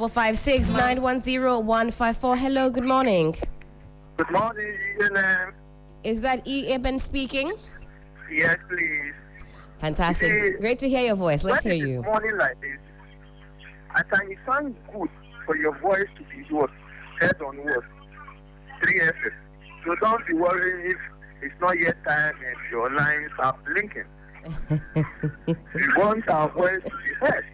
0556 910 154. Hello, good morning. Good morning, ELM. Is that E. Eben speaking? Yes, please. Fantastic. Great to hear your voice. Let's hear you. Morning like this, I think it sounds good for your voice to be what? Head on what? 3 FS. So don't be worried if it's not yet time and your lines are blinking. We want our voice to be heard.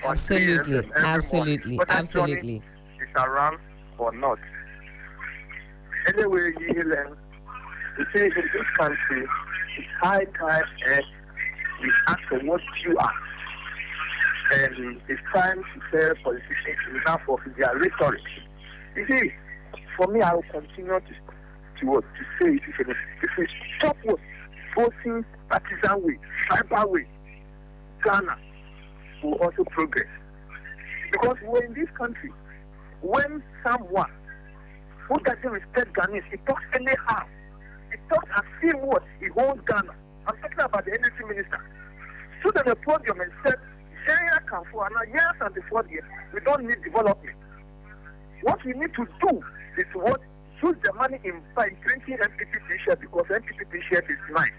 Absolutely. Absolutely. Absolutely. It's around or not. Anyway, ELM, you see, in this country, it's high time and we ask for what you are. And it's time to tell politicians enough of their rhetoric. You see, for me, I will continue to say it. If we stop forcing partisan way, tribal way, Ghana will also progress. Because we're in this country, when someone who doesn't respect Ghanaians, he talks anyhow. He talks as if what he owns Ghana. I'm talking about the energy minister. So that the podium and said, yes, and before the we don't need development. What we need to do is what use the money in by drinking MPP t-shirt because MPP t-shirt is nice.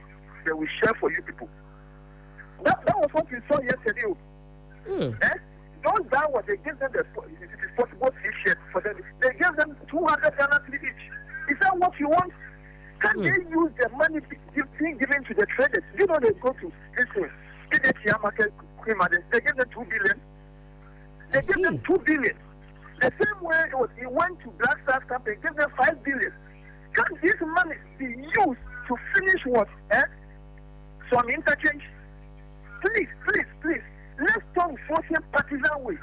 They will share for you people. That was what we saw yesterday. Don't buy what they give them. It is possible t-shirt for them. They give them 200 Ghana each. Is that what you want? Can they use the money being given to the traders? You know they go to this thing. They give them 2 billion. They give them 2 billion. The same way he went to Black Stars Company, give them 5 billion. Can this money be used to finish what? Some interchange? Please. Let's stop forcing partisan way.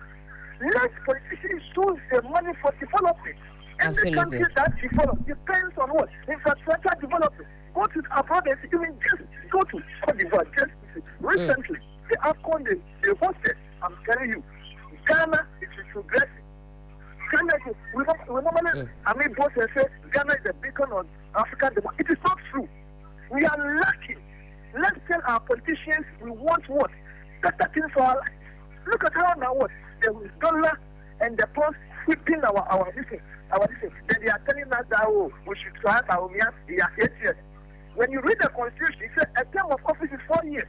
Let politicians use the money for development. Every country that develops depends on what? Infrastructure development. Go to abroad and even just go to Cote d'Ivoire. Just recently, the AFCON they hosted. I'm telling you, Ghana is progressing. Ghana is, we normally, both say Ghana is a beacon of African democracy. It is not true. We are lacking. Let's tell our politicians we want what? Better things for our lives. Look at how now what? The dollar and the pound sweeping our business. Then they are telling us that we should try our years. 8 years. When you read the constitution, it says a term of office is 4 years.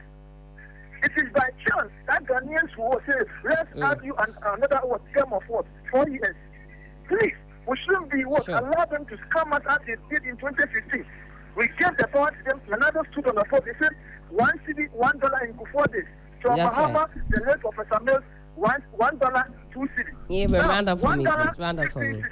It is by chance that Ghanaians will say, let's argue another term of 4 years. Please, we shouldn't be allow them to scam us as they did in 2015. We gave the power to them. Another stood on the floor. They said $1 in 4 days. So Bahama, the late Professor Mills, $1, 2 cedi. Yeah, but round up for me, please. Round up for me.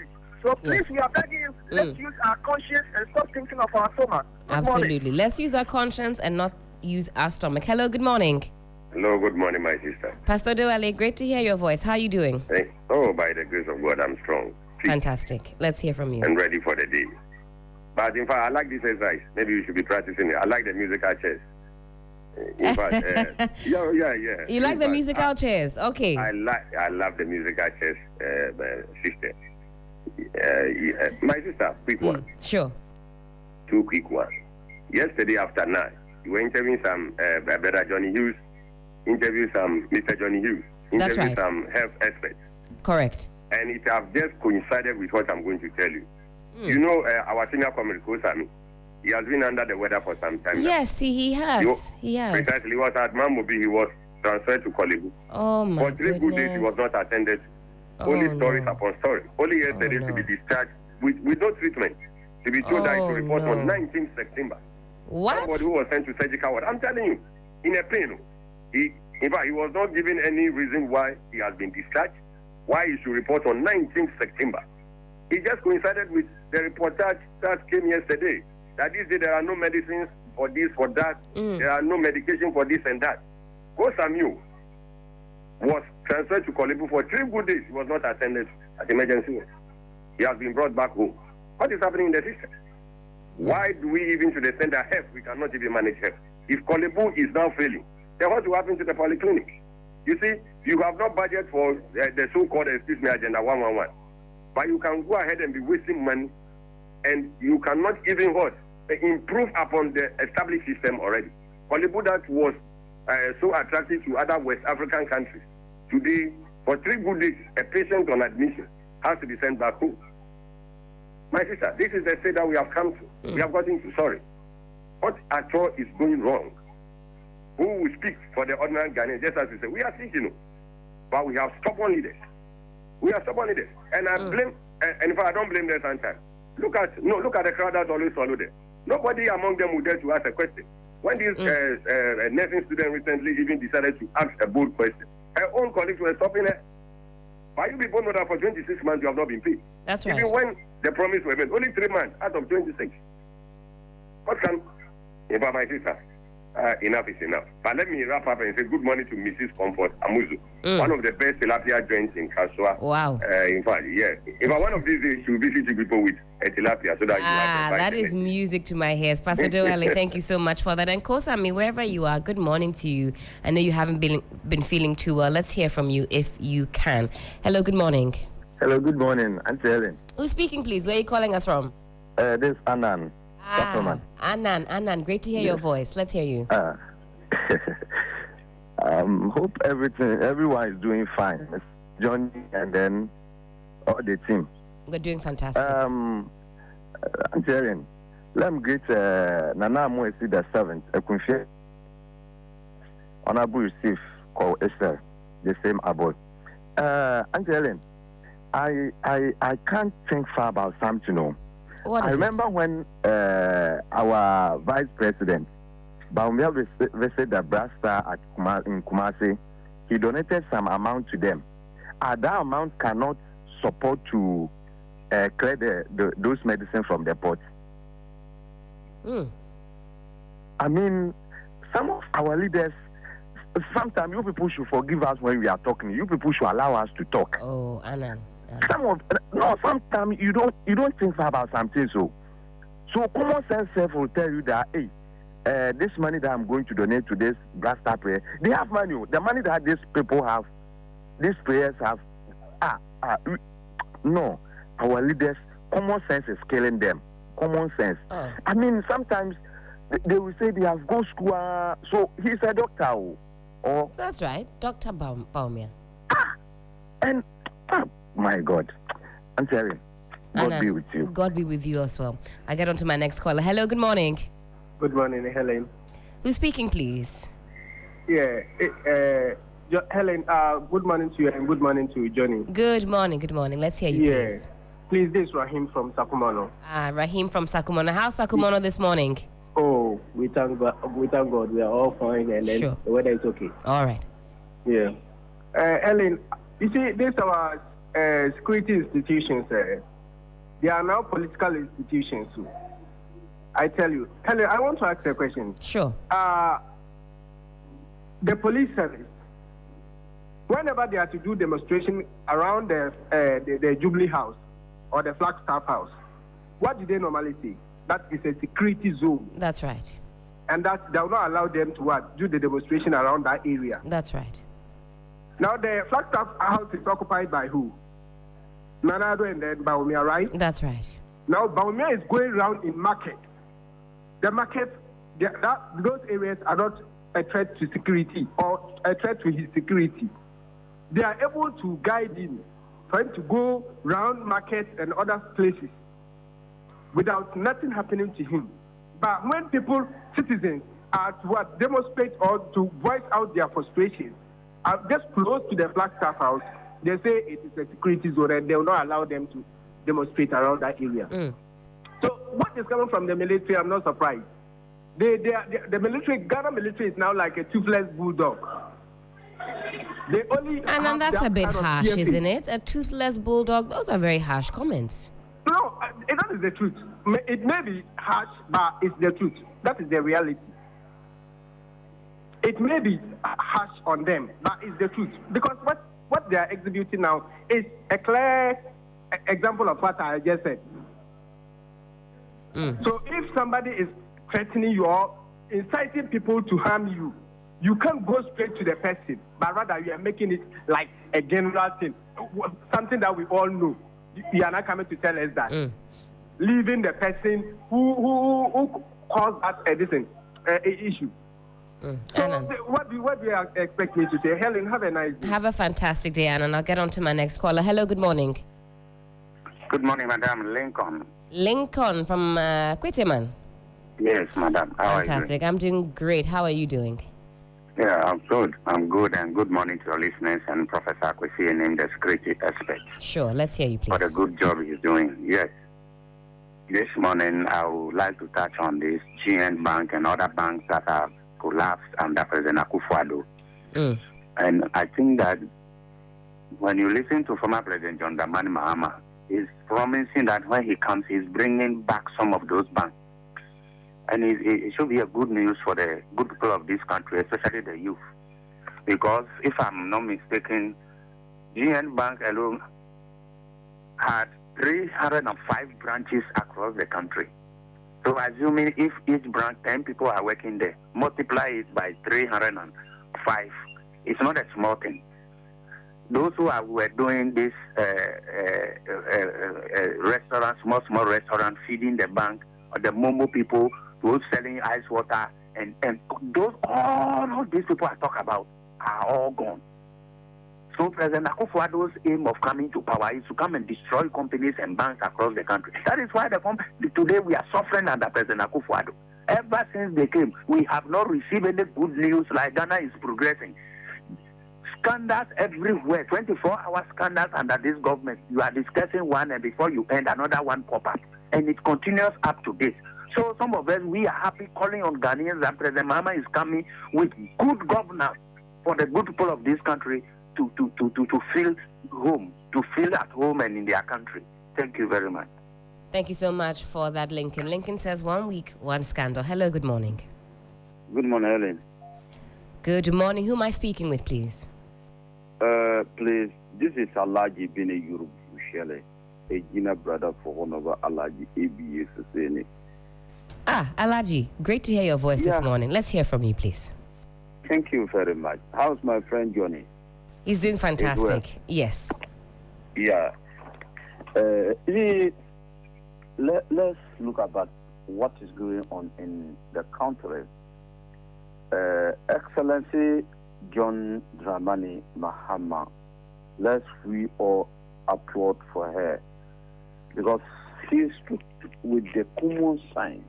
So please, we are begging you, let's use our conscience and stop thinking of our stomach. Absolutely. Let's use our conscience and not use our stomach. Hello, good morning. Hello, good morning, my sister. Pastor Doale, great to hear your voice. How are you doing? Hey. By the grace of God, I'm strong. Fantastic. Let's hear from you. And ready for the day. But in fact, I like this exercise. Maybe you should be practicing it. I like the musical chairs. In fact, yeah. You like the musical chairs? Okay. I love the musical chairs, sister. My sister, quick one. Sure. 2 quick ones. Yesterday after 9, you were interviewing some brother Johnny Hughes, interviewed some Mr. Johnny Hughes, interviewed some health experts. Correct. And it have just coincided with what I'm going to tell you. You know, our senior comrade, Sami, he has been under the weather for some time. Yes, he has. He has. Precisely, he was at Mamobi, he was transferred to Korle Bu. Oh, my For 3 good days, he was not attended. Only stories upon stories. Only yesterday to be discharged with no treatment. To be told that he should report on 19th September. What? Somebody who was sent to surgical ward. I'm telling you, in a pain. In fact, he was not given any reason why he has been discharged, why he should report on 19th September. It just coincided with the reportage that came yesterday. That this day there are no medicines for this, for that. There are no medication for this and that. Samuel was transferred to Korle Bu for 3 good days. He was not attended at emergency. He has been brought back home. What is happening in the system? Why do we even to the extent that health, we cannot even manage health? If Korle Bu is now failing, then what will happen to the polyclinic? You see, you have not budget for the so-called Agenda 111. But you can go ahead and be wasting money, and you cannot even improve upon the established system already. Korle Bu that was so attractive to other West African countries. Today, For 3 good days, a patient on admission has to be sent back home. My sister, this is the state that we have come to. We have gotten to. Sorry. What at all is going wrong? Who will speak for the ordinary Ghanaian? Just as we say, we are thinking, but we have stubborn leaders. We are stubborn leaders. And I blame, and in fact, I don't blame them sometimes. Look at the crowd that always follow them. Nobody among them would dare to ask a question. When this nursing student recently even decided to ask a bold question, her own colleagues were stopping her. But you people know that for 26 months you have not been paid. That's right. Even when the promise was made, only 3 months out of 26. What can, my sister, enough is enough. But let me wrap up and say good morning to Mrs. Comfort Amuzu, one of the best tilapia joints in Kasua. Wow. In fact, yes. If I one of these days, she will visit people with a tilapia so that you have that is music to my ears. Pastor Doale, thank you so much for that. And Kosami, wherever you are, good morning to you. I know you haven't been feeling too well. Let's hear from you if you can. Hello, good morning. Hello, good morning. Auntie Helen. Who's speaking, please? Where are you calling us from? This is Anan. Anan, great to hear your voice. Let's hear you. Hope everyone is doing fine. Johnny and then all the team. We're doing fantastic. Auntie Helen, let me greet Nana Moesi the 7th. I confess. Honorable Yusuf called Esther, the same abode. Auntie Helen, I can't think far about something, no. I remember when our vice president, Baumia, visited the Brass Star in Kumasi, he donated some amount to them. That amount cannot support to clear those medicines from the port. I mean, some of our leaders, sometimes you people should forgive us when we are talking. You people should allow us to talk. Oh, Anna. Sometimes you don't think about something. So common sense self will tell you that this money that I'm going to donate to this Black Star prayer, they have money. The money that these people have, these prayers have. No, our leaders, common sense is killing them. Common sense. I mean, sometimes they will say they have gone school. So he's a doctor. Or that's right, Dr. Baumia. And my God, I'm telling. God be with you. God be with you as well. I get on to my next caller. Hello, good morning. Good morning, Helen. Who's speaking, please? Yeah, Helen, good morning to you and good morning to Johnny. Good morning. Let's hear you, please. Please, this is Rahim from Sakumono. Rahim from Sakumono. How's Sakumono this morning? Oh, we thank God. We are all fine and then the weather is okay. All right. Yeah. Helen, you see, these are our security institutions. They are now political institutions. I tell you. Helen, I want to ask a question. Sure. The police service, whenever they are to do demonstration around the Jubilee House or the Flagstaff House, what do they normally say? That is a security zone. That's right. And that they will not allow them to do the demonstration around that area. That's right. Now, the Flagstaff House is occupied by who? Nanado and then Baumia, right? That's right. Now, Baumia is going around in market. The market, those areas are not a threat to security or a threat to his security. They are able to guide him for him to go around markets and other places without nothing happening to him. But when citizens are to demonstrate or to voice out their frustration, are just close to the Flagstaff House, they say it is a security zone and they will not allow them to demonstrate around that area. So what is coming from the military, I'm not surprised. The military, Ghana military is now like a toothless bulldog. They only and that's a bit harsh, isn't it? A toothless bulldog, those are very harsh comments. No, that is the truth. It may be harsh, but it's the truth. That is the reality. It may be harsh on them, but it's the truth. Because what they are exhibiting now is a clear example of what I just said. So if somebody is threatening you or inciting people to harm you, you can't go straight to the person, but rather you are making it like a general thing, something that we all know. You are not coming to tell us that. Leaving the person who caused that issue. So what do you expect me to say? Helen, have a nice day. Have a fantastic day, Anna. And I'll get on to my next caller. Hello, good morning. Good morning, Madam Lincoln. Lincoln from Quitteman. Yes, Madam. How Fantastic. I'm doing great. How are you doing? Yeah, I'm good. I'm good, and good morning to your listeners and Professor Akwesi and the security expert. Sure, let's hear you, please. For the good job he's doing. Yes. This morning, I would like to touch on this GN Bank and other banks that have collapsed under President Akufo-Addo. And I think that when you listen to former President John Dramani Mahama, he's promising that when he comes, he's bringing back some of those banks. And it should be a good news for the good people of this country, especially the youth. Because if I'm not mistaken, GN Bank alone had 305 branches across the country. So assuming if each branch, 10 people are working there, multiply it by 305, it's not a small thing. Those who were doing this restaurant, small restaurant, feeding the bank, or the Momo people, those selling ice water, and all these people I talk about are all gone. So President Akufo-Addo's aim of coming to power is to come and destroy companies and banks across the country. That is why today we are suffering under President Akufo-Addo. Ever since they came, we have not received any good news like Ghana is progressing. Scandals everywhere, 24-hour scandals under this government. You are discussing one, and before you end, another one pop up. And it continues up to date. So some of us, we are happy calling on Ghanaians that President Mahama is coming with good governance for the good people of this country to feel home, to feel at home and in their country. Thank you very much. Thank you so much for that, Lincoln. Lincoln says 1 week, one scandal. Hello, good morning. Good morning, Ellen. Good morning. Who am I speaking with, please? Please, this is Alaji Bine Yuru Bushele, a Gina brother for Honorable Alaji ABA Suseni. Alaji, great to hear your voice this morning. Let's hear from you, please. Thank you very much. How's my friend Johnny? He's doing fantastic. Yes. Yeah. Let's look about what is going on in the country. Excellency John Dramani Mahama, let's we all applaud for her because she stood with the common sign.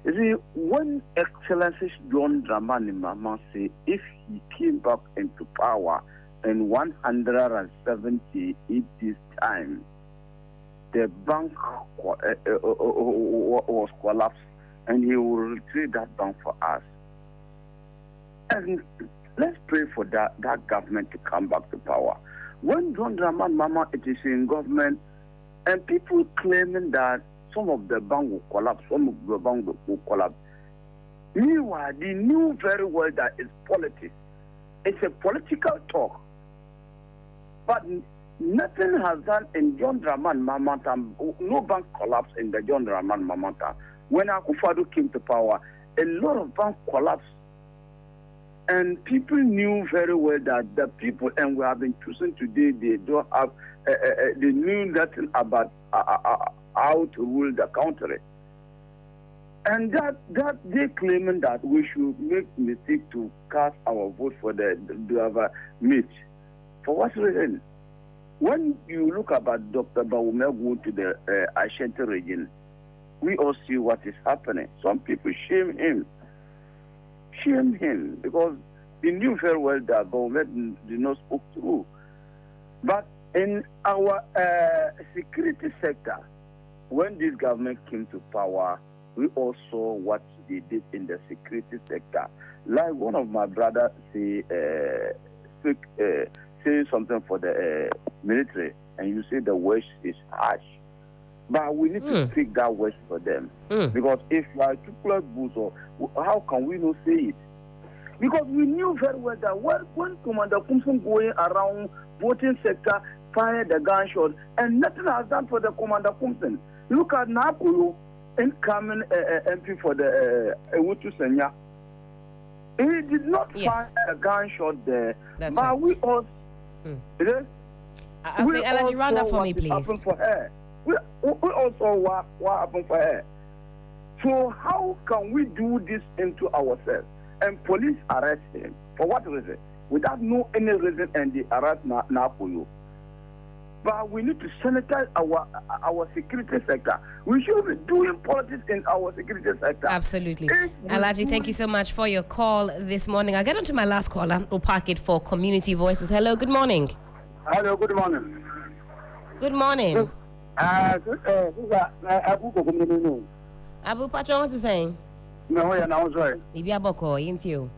You see, when Excellency John Dramani Mahama say if he came back into power in 178 days time, the bank was collapsed and he will retrieve that bank for us. And let's pray for that government to come back to power. When John Dramani Mahama it is in government and people claiming that some of the bank will collapse, some of the bank will collapse. Meanwhile, they knew very well that it's politics. It's a political talk. But nothing has done in John Dramani Mahama time. No bank collapsed in the John Dramani Mahama time. When Akufo-Addo came to power, a lot of banks collapsed. And people knew very well that the people, and we have been choosing today, they don't have, they knew nothing about how to rule the country. And that they claiming that we should make mistake to cast our vote for the other meet. For what reason? When you look about Dr. Bawumia going to the Ashanti region, we all see what is happening. Some people shame him because they knew very well that Bawumia did not speak true. But in our security sector, when this government came to power, we all saw what they did in the security sector. Like one of my brothers saying something for the military, and you say the word is harsh. But we need to speak that word for them. Because if you are too close, how can we not say it? Because we knew very well that when Commander Kumsum going around voting sector, fired the gunshot, and nothing has done for the Commander Kumsum. Look at Nakulu, incoming MP for the Ewutu Senya. He did not fire a gunshot there. That's but right. we all... I'll say, Alaji, run that for me, please. Happened for her. We also what happened for her. So how can we do this into ourselves? and police arrest him. For what reason? Without no any reason, and they arrest Napoyo. But we need to sanitize our security sector. We should be doing politics in our security sector. Absolutely. Alhaji, thank you so much for your call this morning. I'll get on to my last caller. We'll park it for Community Voices. Hello, good morning. Hello, good morning. Good morning. Abu Patron, what are you saying? No, yeah, now sorry. Maybe Aboko, ain't you?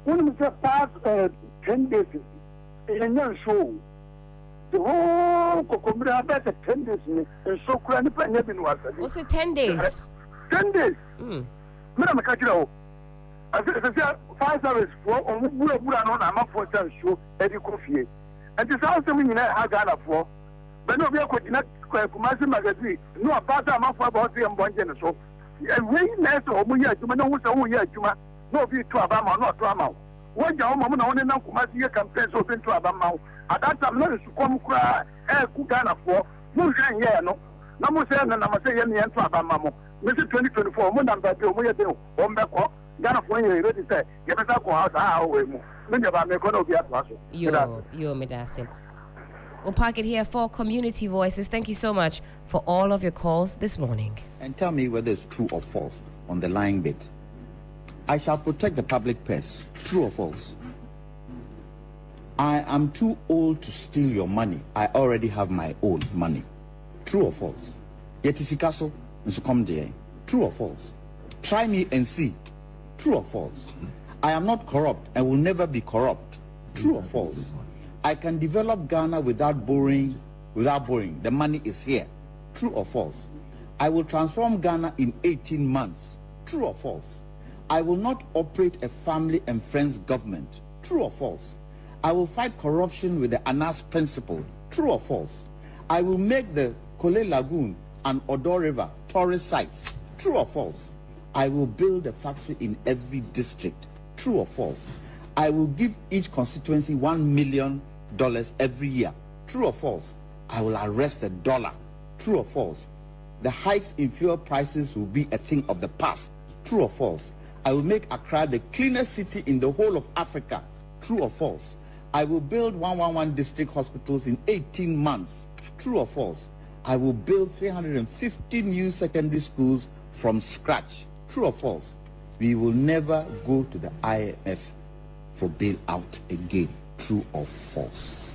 When we say past 10 days, in your show, the whole Kokomra better 10 days, and so cranny penny was. What's it, 10 days? 10 days. Madam Kajiro, I said 5 hours for on Buran, I'm up for some show, Eddie Coffee. And this also means I got a for. But no, we are going to Kumasi magazine, no about a month about the Ambonjan. So, and we less or we are Juma, no, we are Juma, no be to Abama, not to Amau. One young woman only now Kumasi campaign open to Abama. At that time, not to come cry, Kugana for, Mushan Yano, Namusan and Namasayan and to Abama. Mr. 2024, Mundan Babu, we are doing, Ombako, Ghana for you, ready to say, get us up out our way. Many of our Mekono, you're Medassim. We'll park it here for Community Voices. Thank you so much for all of your calls this morning. And tell me whether it's true or false on the lying bit. I shall protect the public purse. True or false? I am too old to steal your money. I already have my own money. True or false? Yet is castle, Mr. Comde. True or false? Try me and see. True or false? I am not corrupt and will never be corrupt. True or false? I can develop Ghana without borrowing. The money is here. True or false? I will transform Ghana in 18 months. True or false? I will not operate a family and friends government. True or false? I will fight corruption with the Anas principle. True or false? I will make the Kole Lagoon and Odo River tourist sites. True or false? I will build a factory in every district. True or false? I will give each constituency $1 million every year. True or false? I will arrest the dollar. True or false? The hikes in fuel prices will be a thing of the past. True or false? I will make Accra the cleanest city in the whole of Africa. True or false? I will build 111 district hospitals in 18 months. True or false? I will build 350 new secondary schools from scratch. True or false? We will never go to the IMF for bailout again. True or false?